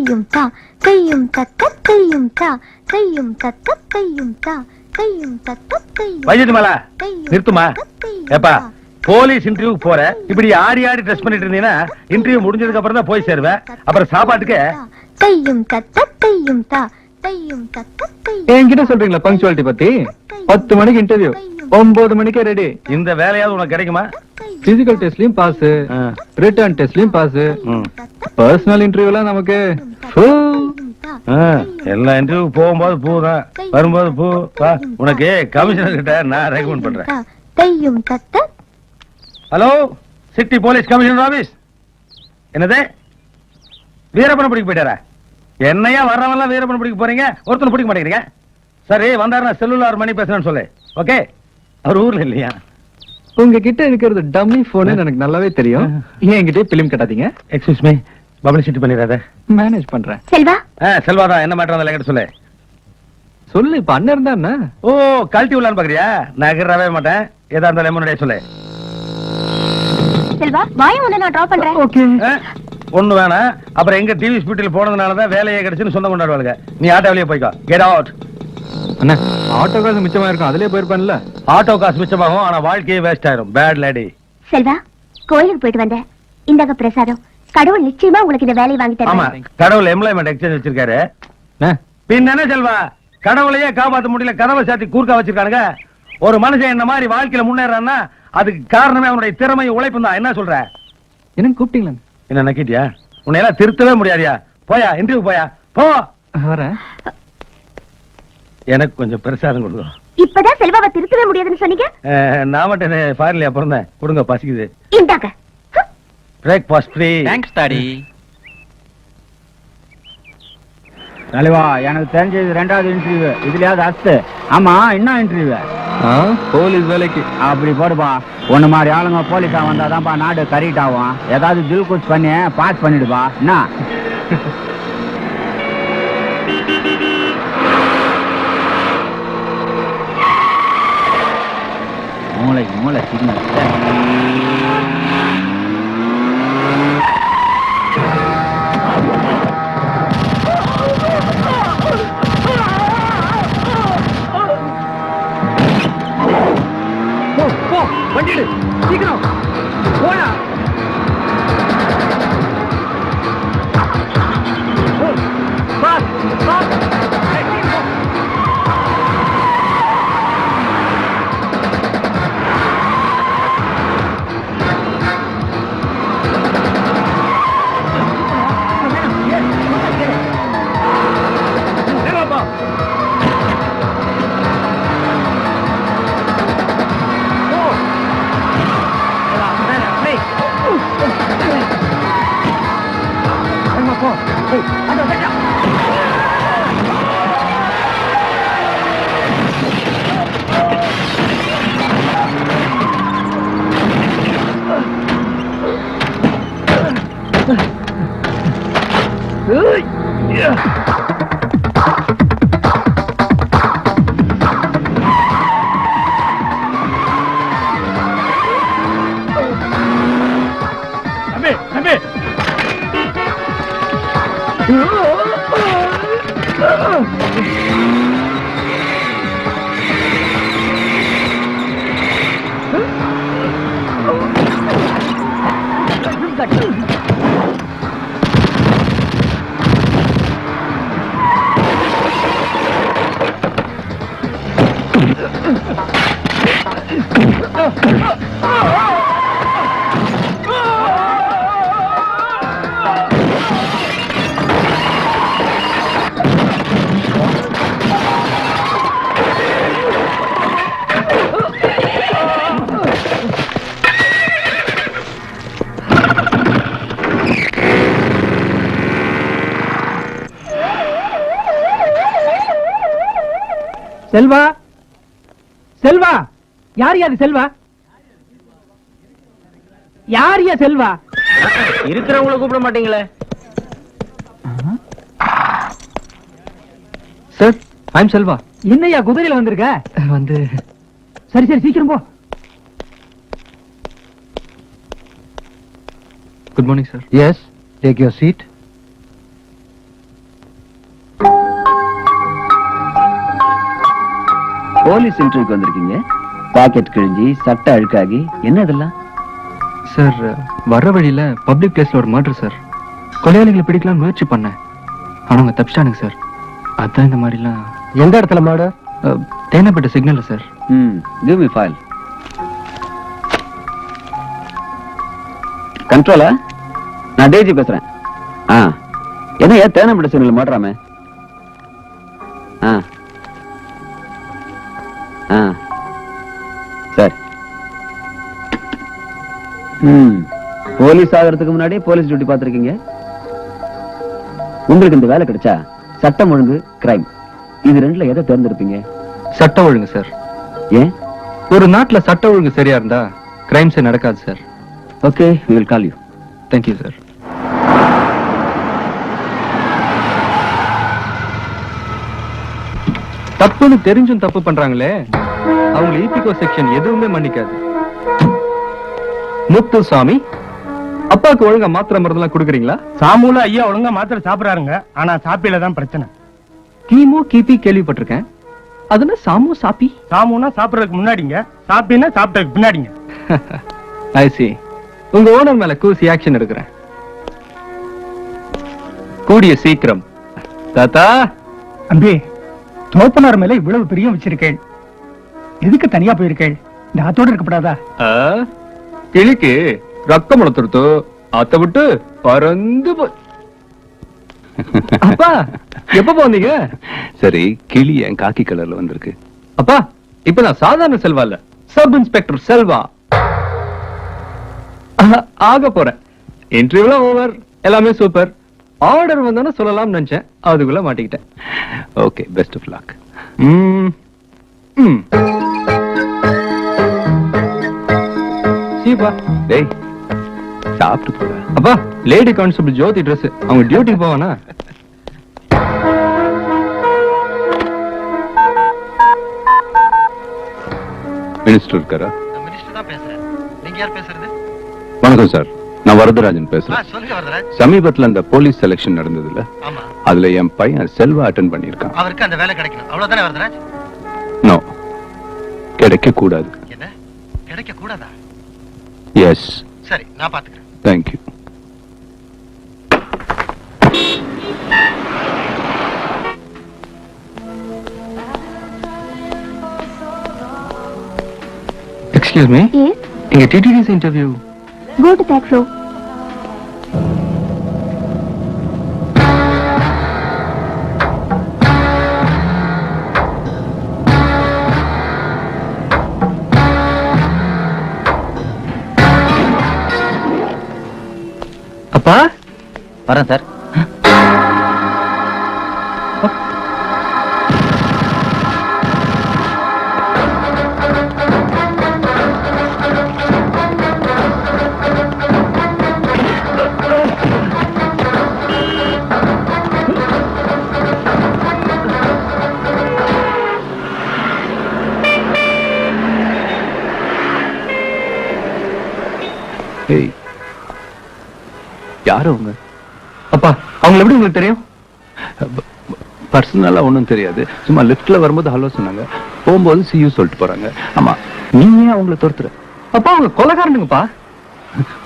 தையும் தா தையும் தத்த தையும் தா தையும் தத்த தையும் தா தையும் தத்த தையும். வைஜயமாலா நிறுத்துமா? ஏப்பா போலீஸ் இன்டர்வியூக்கு போற இப்படி ஆடி ஆடி ட்ரெஸ் பண்ணிட்டு இருந்தீங்கன்னா இன்டர்வியூ முடிஞ்சதுக்கு அப்புறம் தான் போய் சேருவேன். அப்புறம் சாப்பாட்டுக்கு தையும் தத்த தையும் தா தையும் தத்த தையும். என்கிட்ட சொல்றீங்களா பங்க்சுவாலிட்டி பத்தி? 10 மணிக்கு இன்டர்வியூ, 9 மணிக்கே ரெடி. இந்த வேலையாவது உனக்கு கிடைக்குமா? பிசிக்கல் டெஸ்ட்லயும் பாஸ், ரிட்டர்ன் டெஸ்ட்லயும் பாஸ், பர்சனல் இன்டர்வியூல நமக்கு எல்லா இன்டர்வியூ போகும்போது பூ தான், வரும்போது பூ. உனக்கு கமிஷனர் கிட்ட நான் ரெக்கமெண்ட் பண்றேன். தையும் தத்த. Hello, city police commissioner office. என்னது வீரப்பன பிடிக்க போயிட்டாரா? என்னையா வர்றவெல்லாம் வீரப்பன பிடிக்க போறீங்க, ஒருத்தனை பிடிக்க மாட்டேங்கிறீங்க. சரி வந்தாருன்னா செல்லுலார் மணி பேசுறேன்னு சொல்லு. ஓகே, அவர் ஊர்ல இல்லையா? உங்ககிட்ட இருக்கிறது டம்மி போன் எனக்கு நல்லாவே தெரியும். என்கிட்ட பிலிம் கட்டாதீங்க. எக்ஸ்கியூஸ் மீ, பப்ளிசிட்டி பண்ணிடாத. மேனேஜ் பண்றேன். செல்வா. செல்வாதா, என்ன மேட்டர் வந்தால என்கிட்ட சொல்லு. சொல்லு, இப்ப அண்ணன் இருந்தா என்ன? ஓ, கழட்டி விடலான்னு பாக்குறியா? நகரவே மாட்டேன், ஏதா இருந்தாலும் முன்னாடியே சொல்லு. செல்வா, வாயை உன்னை நான் டிராப் பண்றேன். ஓகே. ஒண்ணு வேணாம். அப்புறம் எங்க டிவி ஸ்பீட்டில் போனதுனாலதான் வேலையே கிடைச்சுன்னு சொந்தம் கொண்டாடுவாங்க. நீ ஆட்டோ வெளியே போய்க்கோ. Get out. அண்ணா, ஆட்டோ காசு மிச்சமா இருக்கும், அதுலயே போயிருப்பான்ல. ஆட்டோ காசு மிச்சமாகும், ஆனா வாழ்க்கையே வேஸ்ட் ஆயிரும். Bad lady. செல்வா, கோயிலுக்கு போயிட்டு வந்தேன். இந்தாங்க பிரசாதம். கடவுள் நிச்சயமா உங்களுக்கு இந்த வேலையை வாங்கி ஆமா, தருவார். கடவுள் எம்ப்ளாய்மெண்ட் எக்ஸ்சேஞ்ச் வச்சிருக்காரு. பின்ன என்ன செல்வா, கடவுளையே காப்பாத்த முடியல, கதவை சாத்தி கூர்க்கா வச்சிருக்கானுங்க. ஒரு மனுஷன் என்ன மாதிரி வாழ்க்கையில முன்னேறான்னா அதுக்கு காரணமே அவனுடைய திறமை உழைப்பு தான். என்ன சொல்ற? என்ன கூப்பிட்டீங்களா? என்ன நக்கிட்டியா? உன்னை எல்லாம் திருத்தவே முடியாதியா? போயா, இன்டர்வியூ போயா, போ. வரேன். எனக்கு கொஞ்சம் பிரசாதம் கொடுங்க. இப்பதான் செல்வாவை திருத்தவே முடியாதுன்னு சொன்னீங்க. நான் மட்டும் ஃபாரின்லயா பிறந்தேன்? கொடுங்க, பசிக்குது. இந்தாங்க. Breakfast free. Thanks daddy. தலைவா, எனக்கு தெரிஞ்சது 2வது இன்டர்வியூ. இதுலயாவது அஸ்து. ஆமா, என்ன இன்டர்வியூ? போலீஸ் வேலைக்கு. அப்படி போடுப்பா. ஒண்ணு மாதிரி ஆளுங்க போலீஸா வந்தாதான்ப்பா நாடு கரெக்ட் ஆகும். ஏதாவது தில் குச் பண்ணி பாஸ் பண்ணிடுப்பா. என்ன? மூளை சிக்னல். வண்டிடு, சீக்கிரம் போயா. செல்வா, செல்வா, யார் யாது செல்வா? யார் யா செல்வா? இருக்கிறவங்கள கூப்பிட மாட்டீங்களே? Sir, I'm Selva. என்னையா குதிரையில வந்திருக்க? வந்து சரி சரி, சீக்கிரம் போ. Good morning sir. Yes, take your seat. Police இன்டர்வியூக்கு வந்திருக்கீங்க. பாக்கெட் கிழிஞ்சி சட்டை அழுக்காகி என்ன இதெல்லாம்? சார் வர்ற வழியில பப்ளிக் பிளேஸ்ல ஒரு மர்டர் சார். கொலையாளிகளை பிடிக்கலாம் முயற்சி பண்ணேன், ஆனா அவங்க தப்பிச்சிட்டானுங்க சார். அதான் இந்த மாதிரிலாம். எந்த இடத்துல மர்டர்? தேனப்பட்ட சிக்னல்ல சார். Give me file. கண்ட்ரோலா? நான் டேஜி பேசுறேன். என்ன ஏன் தேனப்பட்ட சிக்னல் மாட்டுறாமே? சரி. போலீஸ் ஆகிறதுக்கு முன்னாடி போலீஸ் டியூட்டி பார்த்திருக்கீங்க. உங்களுக்கு இந்த வேலை கிடைச்சா சட்டம் ஒழுங்கு, கிரைம், இது ரெண்டுல எதை தேர்ந்தெடுப்பீங்க? சட்ட ஒழுங்கு சார். ஏன்? ஒரு நாட்டுல சட்ட ஒழுங்கு சரியா இருந்தா கிரைம்ஸே நடக்காது sir. Okay, we will call you. Thank you sir. தப்புன்னு தெரிஞ்சும் தப்பு பண்றாங்களே, அவங்க ஈபிகோ செக்ஷன் எதுவுமே மன்னிக்காது. முத்துசாமி, அப்பாவுக்கு ஒழுங்கா மாத்திரை மருந்தெல்லாம் கொடுக்குறீங்களா? சாமுல ஐயா ஒழுங்கா மாத்திரை சாப்பிடுறாருங்க, ஆனா சாப்பியில தான் பிரச்சனை. கீமோ கிபி கேள்விப்பட்டிருக்கேன், அதுனா சாமு சாப்பி? சாமுனா சாப்பிடறதுக்கு முன்னாடிங்க, சாப்பினா சாப்பிட்டதுக்கு பின்னாடிங்க. ஐ சி. உங்க ஓனர் மேல கூசி ஆக்ஷன் எடுக்கிறேன் கூடிய சீக்கிரம். தாத்தா, அம்பி, தோப்பனார் மேல இவ்வளவு பிரியம் வச்சிருக்கேன், எதுக்கு தனியா போயிருக்கேன்? இந்த ஆத்தோட இருக்கப்படாதா? கிளிக்கு ரத்தம் முளத்துடுத்து ஆத்த விட்டு பறந்து அப்பா எப்ப போனீங்க? சரி, கிளி என் காக்கி கலர்ல வந்திருக்கு. அப்பா இப்ப நான் சாதாரண செல்வா இல்ல, சப் இன்ஸ்பெக்டர் செல்வா ஆக போறேன். இன்டர்வியூல ஓவர், எல்லாமே சூப்பர். ஆர்டர் வந்தானே சொல்லலாம் நினைச்சேன், அதுக்குள்ள மாட்டிக்கிட்டேன். Okay, best of luck. சீப்பா. டேய், சாப்பிட்டு போடா. அப்பா, லேடி கான்ஸ்டபிள் ஜோதி Dress, அவங்க டியூட்டி போவானா? மினிஸ்டர் இருக்காரா? மினிஸ்டர் தான் பேசுறேன். நீங்க யார் பேசுறது? வணக்கம் சார், நான் வரதராஜன் பேசுறேன். சொல்லுங்க வரதராஜ். சமீபத்துல அந்த போலீஸ் செலக்ஷன் நடந்ததுல, ஆமா, அதுல என் பையன் செல்வா அட்டென்ட் பண்ணிருக்கான். அவருக்கு அந்த வேலை கிடைக்கணும், அவ்வளவுதானே வரதராஜ்? நோ, கிடைக்க கூடாது. என்ன கிடைக்க கூடாதா? எஸ். சரி, நான் பாத்துக்கிறேன். தேங்க்யூ. எக்ஸ்கியூஸ் மீ, Yes, இங்க டிடிடிஸ் interview. go to that floor. அப்பா வரேன் சார். ஏய், யாரு அவங்க? அப்பா, அவங்க எப்படி உங்களுக்கு தெரியும்? பர்சனலா ஒண்ணும் தெரியாது, சும்மா லிஃப்ட்ல வரும்போது ஹலோ சொன்னாங்க, போகும்போது சியூ சொல்லிட்டு போறாங்க. ஆமா, நீ ஏன் அவங்கள துரத்துற? அப்பா, அவங்க கொலைகாரனுங்கப்பா.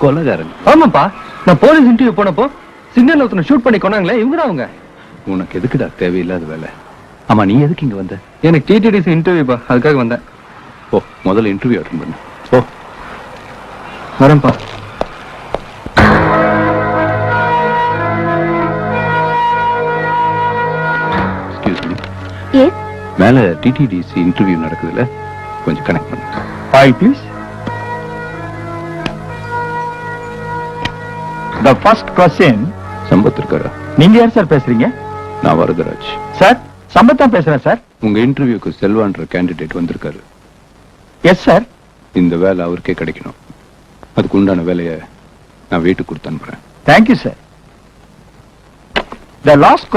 கொலைகாரன்? ஆமாப்பா, நான் போலீஸ் இன்டர்வியூ போனப்போ சிக்னல் ஒருத்தனை ஷூட் பண்ணி கொண்டாங்களே, இவங்க தான் அவங்க. உனக்கு எதுக்குடா தேவையில்லாத வேலை? ஆமா, நீ எதுக்கு இங்க வந்த? எனக்கு டிடிடிஸ் இன்டர்வியூப்பா, அதுக்காக வந்தேன். போ, முதல்ல இன்டர்வியூ அட்டெண்ட் பண்ணு. போ. வரேன்ப்பா. எக்ஸ்கியூஸ் மீ, Yes, மேல டிடிடிசி இன்டர்வியூ நடக்குதுல்ல, கொஞ்சம் கனெக்ட் பண்ணு. Hi, please. The first question. Sampath இருக்காரா? நீங்க யார் சார் பேசுறீங்க? நான் வரதராஜ். சார், சம்பத் தான் பேசுறேன் சார். உங்க இன்டர்வியூக்கு செல்வான்ற கேண்டிடேட் வந்திருக்காரு. Yes sir. இந்த வேலை அவருக்கே கிடைக்கணும். அதுக்கு உண்டான வேலையை நான் வீட்டுக்கு கொடுத்து அனுப்புறேன். Thank you sir. The last